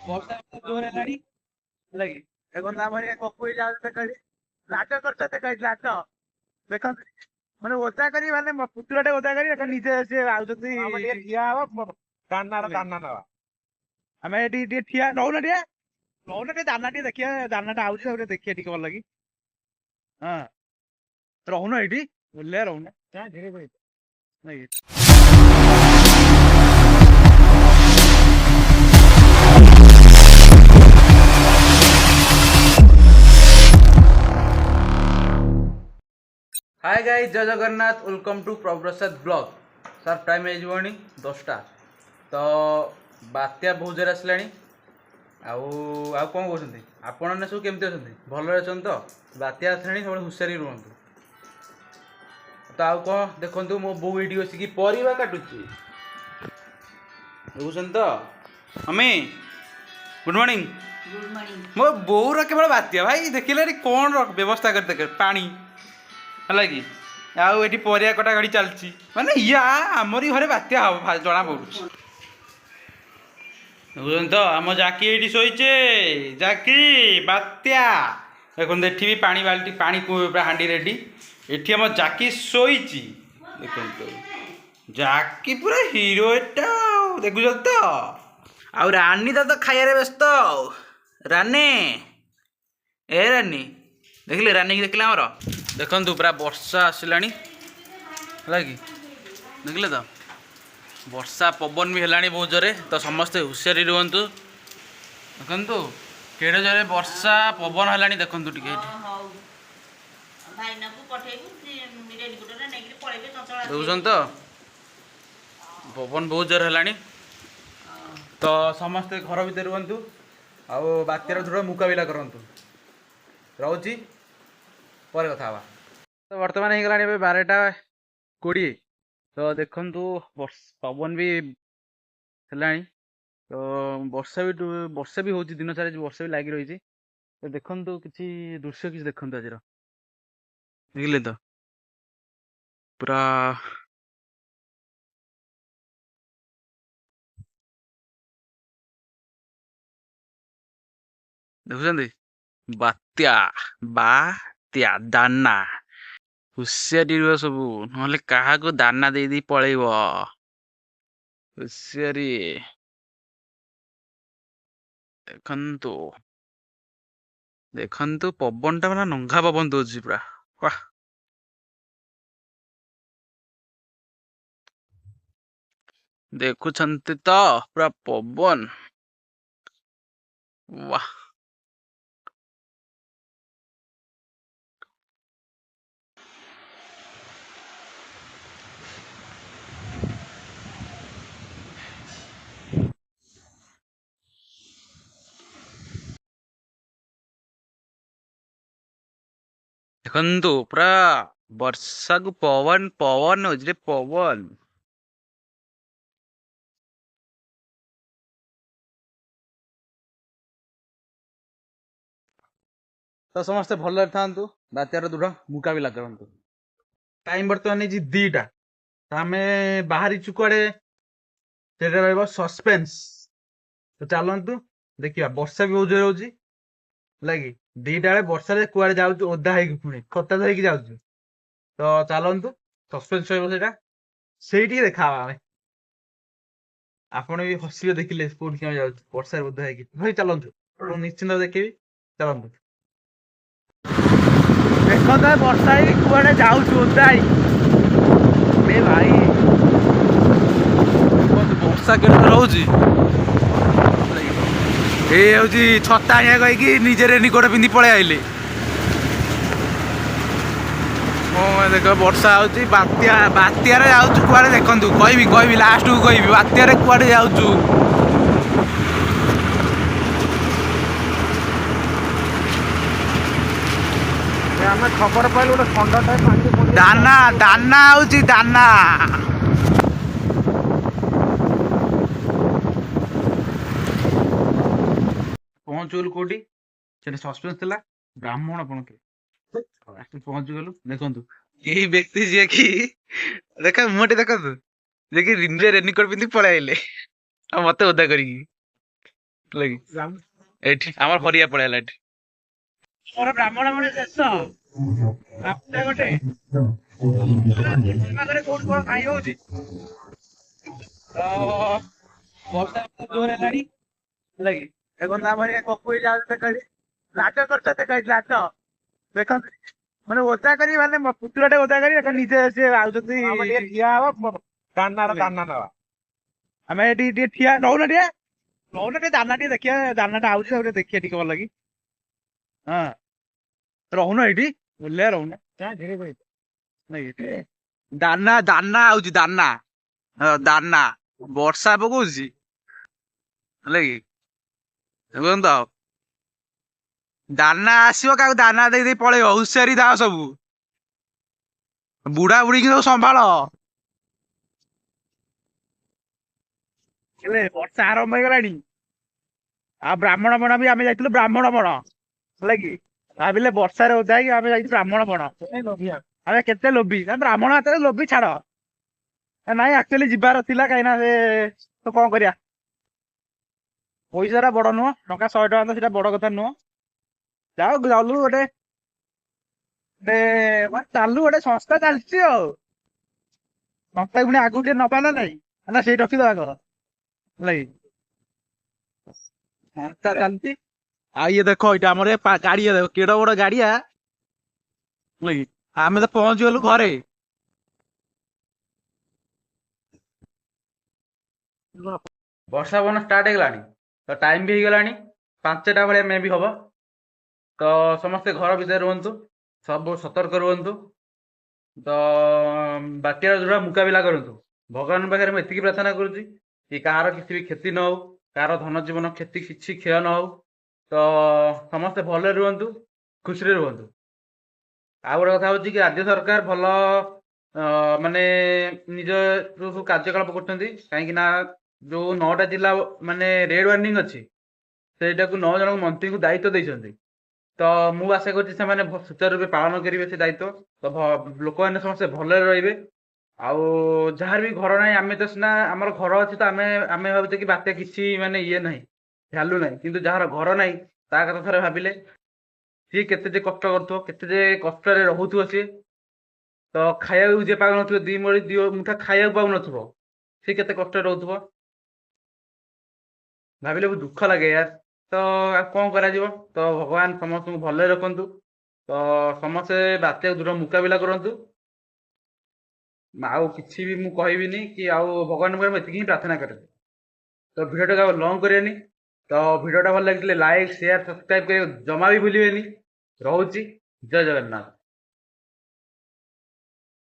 ବର୍ଷା ଜୋରେ ହେଲାଣି ହେଲା କି ଦେଖନ୍ତୁ ଆମର କକୁଇ ଯାଉଛନ୍ତି କହିଲି ଲାଜ କରୁଛନ୍ତି କହିଲି ଲାଜ ଦେଖନ୍ତୁ ମାନେ ଓଦା କରି ମାନେ ପୁତୁରାଟେ ଓଦା କରି ଦେଖ ନିଜେ ସିଏ ଆଉଛନ୍ତି ଠିଆ ହବ ଦାନା ନବା ଆମେ ଏଠି ଟିକେ ଠିଆ ରହୁନା ଟିକେ ଦାନା ଟିକେ ଦେଖିବା ଦାନାଟା ଆଉଛି ଆଉ ଟିକେ ଦେଖିବା ଟିକେ ଭଲ କି ହଁ ରହୁନ ଏଇଠି ବୁଲିବା ରହୁନା ଧୀରେ ନାଇଁ हाय गाइस जय Jagannath welcome to Prabhuprasad blog sir time हो 10टा तो बात्या बहुत जोर आसला आउ कौन कहते आपने सब केमती अच्छा भल अच्छा तो बात्या आसला सब हुशियारी रुहतु तो आउ कौन देखो मो बो ये बसिक परिवा काटुची बुझुन तो अमी गुड मॉर्निंग मो बोर केवल बात्या भाई देखिले कौन व्यवस्था कर देखे पानी है कि आउ ये परिया कटा गाड़ी चलती माने या आमरी घरे बात्या हम जना पड़ू बुझुन तो आम जाकी ये शोचे जाकी बात्या देखो ये भी पानी बाल्टी पानी पूरा हांडी रेडी ये आम जाकी शोची देखो जाकी पूरा हिरो एटा देखुच तो आउ रानी तो खाइबार व्यस्त रानी ए रानी देखिले रानी की देखिले आमर देखु पूरा वर्षा आसला कि देखिले तो वर्षा पवन भी है बहुत जोरे तो समस्ते हुशियारी रुहतु देखु केड़े जोरे वर्षा पवन है देखु टे देखुन तो पवन बहुत जोर है तो समस्ते घर भितर रुहतु आउ बात्यार दृढ़ मुकाबिला करतु रोची पर कथा तो बर्तमान हो गला 12:20 तो देखु पवन भी है तो वर्षा भी होती दिन सारा वर्षा भी लगी रही तो देखु किसी दृश्य किसी देखु आज देखिले तो पूरा देखुं बात्या बात्या दाना हुशियारी रुह सब ना क्या दाना दे दी पलैब हुशियारी देखु देखु पवन टा मतलब नंगा पवन दौर पूरा वाह देखुंत तो पूरा पवन वाह देखु पूरा वर्षा को पवन पवन हो पवन तो समस्ते भल था बात्यार दृढ़ मुकाबिला करतु टाइम बर्तमान 2टा तो आम बाहरी कुआड़े सस्पेंस तो चलतु देखा वर्षा भी बहुत जोर हो लगी 2टा बेले वर्षा कुआड़े जाऊँ ओदा पुणी खता धरिकी जाऊँ तो चलतु सस्पेंस रहा से देखा आपण भी हसिबे देखिले कोठी क्या जाऊँ वर्षा ओदा भाई चलतु निश्चिंत देखी चलतु देखो तो वर्षा कुआड़े जाऊँ ओदा भाई वर्षा के रोचे छता आनिया कहीकि निजे रेनिकोट पिंधि पलि आइले देख वर्षा होती बात्या बात्यार जाऊँ कुआड़े देखु कहि लास्ट को कहि बात्यार कुआड़े जाऊँ खबर पाइल गोटे खंडा दाना दाना आउची दाना पहुँचगलु कौटी से सस्पेंस था ब्राह्मण आपण के पहुँचगलु देखु यही व्यक्ति जी कि देख मुझे देखु जे कि रेनिकोट पिंधि पलि आइले मत ओदा करी ଲାଗି ଏଠି ଆମର ହରିଆ ପଳେଇଲା ଏଠି ମୋର ବ୍ରାହ୍ମଣ ମାନେ ଶେଷ ବାତ୍ୟା ଗୋଟେ କୋଉଠି କଣ ଖାଇ ହଉଛି ତ ବର୍ଷା ଜୋର ହେଲାଣି ହେଲା କି এখন ତାପରେ କକୁଇ ଯାଉଛନ୍ତି କହିଲି ନାଚ କରୁଛନ୍ତି କହିଲି ନାଚ ଦେଖନ୍ତୁ ମାନେ ଓଦା କରି ମାନେ ପୁତୁରାଟେ ଓଦା କରି এখন ନିଜେ ସିଏ ଆଉଛନ୍ତି ଠିଆ ହବ ଦାନା ନବା ଆମେ ଏଠି ଟିକେ ଠିଆ ରହୁନ ଟିକେ ଦାନା ଟିକେ ଦେଖିବା ଦାନାଟା ଆଉଛି ତାକୁ ଟିକେ ଦେଖିବା ଟିକେ ଭଲ ଲାଗି ହଁ ରହୁନ ଏଇଠି ବୁଲିଆ ରହୁନ ନାଇଁ ଦାନା ଦାନା ଆଉଛି ଦାନା ଦାନା ବର୍ଷା ପକଉଛି ହେଲା କି ଦେଖନ୍ତୁ ଆଉ ଦାନା ଆସିବ କାହାକୁ ଦାନା ଦେଇ ଦେଇ ପଳେଇବ ହୁସିଆରି ଦାଅ ସବୁ ବୁଢା ବୁଢୀକି ସବୁ ସମ୍ଭାଳ ହେଲେ ବର୍ଷା ଆରମ୍ଭ ହେଇଗଲାଣି ଆଉ ବ୍ରାହ୍ମଣ ବଣ ବି ଆମେ ଯାଇଥିଲୁ ବ୍ରାହ୍ମଣ ବଣ ହେଲା କି ଭାବିଲେ ବର୍ଷାରେ ଓଦା ହେଇକି ଆମେ ଯାଇଛୁ ବ୍ରାହ୍ମଣ ବଣ ଆମେ କେତେ ଲୋଭି ବ୍ରାହ୍ମଣ ହାତରେ ଲୋଭି ଛାଡ ନାଇଁ ଆକ୍ଚୁଆଲି ଯିବାର ଥିଲା କାହିଁକି ନା ସେ ତ କଣ କରିବା ପଇସାଟା ବଡ ନୁହଁ ଟଙ୍କା 100 ଟଙ୍କା ତ ସେଇଟା ବଡ କଥା ନୁହଁ ଯାଉ ଚାଲୁ ଚାଲୁ ଗୋଟେ ସଂସ୍ଥା ଚାଲିଛି ଆଉ ସଂସ୍ଥା ପୁଣି ଆଗକୁ ଟିକେ ନବା ନା ନାଇଁ ନା ସେଇ ରଖିଦବା ଘର ହେଲା କି ସଂସ୍ଥା ଚାଲିଛି ଆଉ ଇଏ ଦେଖ ଏଇଟା ଆମର ଗାଡିଆ ଦେଖ କେଡ ବଡ ଗାଡିଆ ହେଲା କି ଆମେ ତ ପହଞ୍ଚିଗଲୁ ଘରେ ବର୍ଷା ପବନ ଷ୍ଟାର୍ଟ ହେଇଗଲାଣି ତ ଟାଇମ ବି ହେଇଗଲାଣି 5ଟା ଭଳିଆ ମେ ବି ହବ ତ ସମସ୍ତେ ଘର ଭିତରେ ରୁହନ୍ତୁ ସବୁ ସତର୍କ ରୁହନ୍ତୁ ତ ବାତ୍ୟାର ଦୃଢ ମୁକାବିଲା କରନ୍ତୁ ଭଗବାନଙ୍କ ପାଖରେ ମୁଁ ଏତିକି ପ୍ରାର୍ଥନା କରୁଛି କି କାହାର କିଛି ବି କ୍ଷତି ନ ହଉ କାହାର ଧନ ଜୀବନ କ୍ଷତି କିଛି କ୍ଷୟ ନ ହଉ ତ ସମସ୍ତେ ଭଲରେ ରୁହନ୍ତୁ ଖୁସିରେ ରୁହନ୍ତୁ ଆଉ ଗୋଟେ କଥା ହଉଛି କି ରାଜ୍ୟ ସରକାର ଭଲ ମାନେ ନିଜ ଯୋଉ ସବୁ କାର୍ଯ୍ୟକଳାପ କରୁଛନ୍ତି କାହିଁକି ନା ଯୋଉ 9ଟା ଜିଲ୍ଲା ମାନେ ରେଡ୍ ୱାର୍ଣ୍ଣିଂ ଅଛି ସେଇଟାକୁ 9 ଜଣ ମନ୍ତ୍ରୀଙ୍କୁ ଦାୟିତ୍ୱ ଦେଇଛନ୍ତି ତ ମୁଁ ଆଶା କରୁଛି ସେମାନେ ସୁଚାରୁ ରୂପେ ପାଳନ କରିବେ ସେ ଦାୟିତ୍ୱ ତ ଲୋକମାନେ ସମସ୍ତେ ଭଲରେ ରହିବେ ଆଉ ଯାହାର ବି ଘର ନାହିଁ ଆମେ ତ ସିନା ଆମର ଘର ଅଛି ତ ଆମେ ଆମେ ଭାବୁଛେ କି ବାତ୍ୟା କିଛି ମାନେ ଇଏ ନାହିଁ ଭ୍ୟାଲୁ ନାହିଁ କିନ୍ତୁ ଯାହାର ଘର ନାହିଁ ତା କଥା ଥରେ ଭାବିଲେ ସିଏ କେତେ ଯେ କଷ୍ଟ କରୁଥିବ କେତେ ଯେ କଷ୍ଟରେ ରହୁଥିବ ସିଏ ତ ଖାଇବାକୁ ଯିଏ ପାଉନଥିବ ଦି ମୁଠା ଖାଇବାକୁ ପାଉନଥିବ ସିଏ କେତେ କଷ୍ଟରେ ରହୁଥିବ ଭାବିଲେ ବହୁତ ଦୁଃଖ ଲାଗେ ୟାର ତ ଆଉ କଣ କରାଯିବ ତ ଭଗବାନ ସମସ୍ତଙ୍କୁ ଭଲରେ ରଖନ୍ତୁ ତ ସମସ୍ତେ ବାତ୍ୟା ଦୃଢ ମୁକାବିଲା କରନ୍ତୁ ଆଉ କିଛି ବି ମୁଁ କହିବିନି କି ଆଉ ଭଗବାନଙ୍କ ପାଖରେ ମୁଁ ଏତିକି ହିଁ ପ୍ରାର୍ଥନା କରେ ତ ଭିଡ଼ିଓଟାକୁ ଆଉ ଲଙ୍ଗ କରିବାନି ତ ଭିଡ଼ିଓଟା ଭଲ ଲାଗିଥିଲେ ଲାଇକ୍ ସେୟାର ସବସ୍କ୍ରାଇବ କରିବାକୁ ଜମା ବି ଭୁଲିବେନି ରହୁଛି ଜୟ ଜଗନ୍ନାଥ।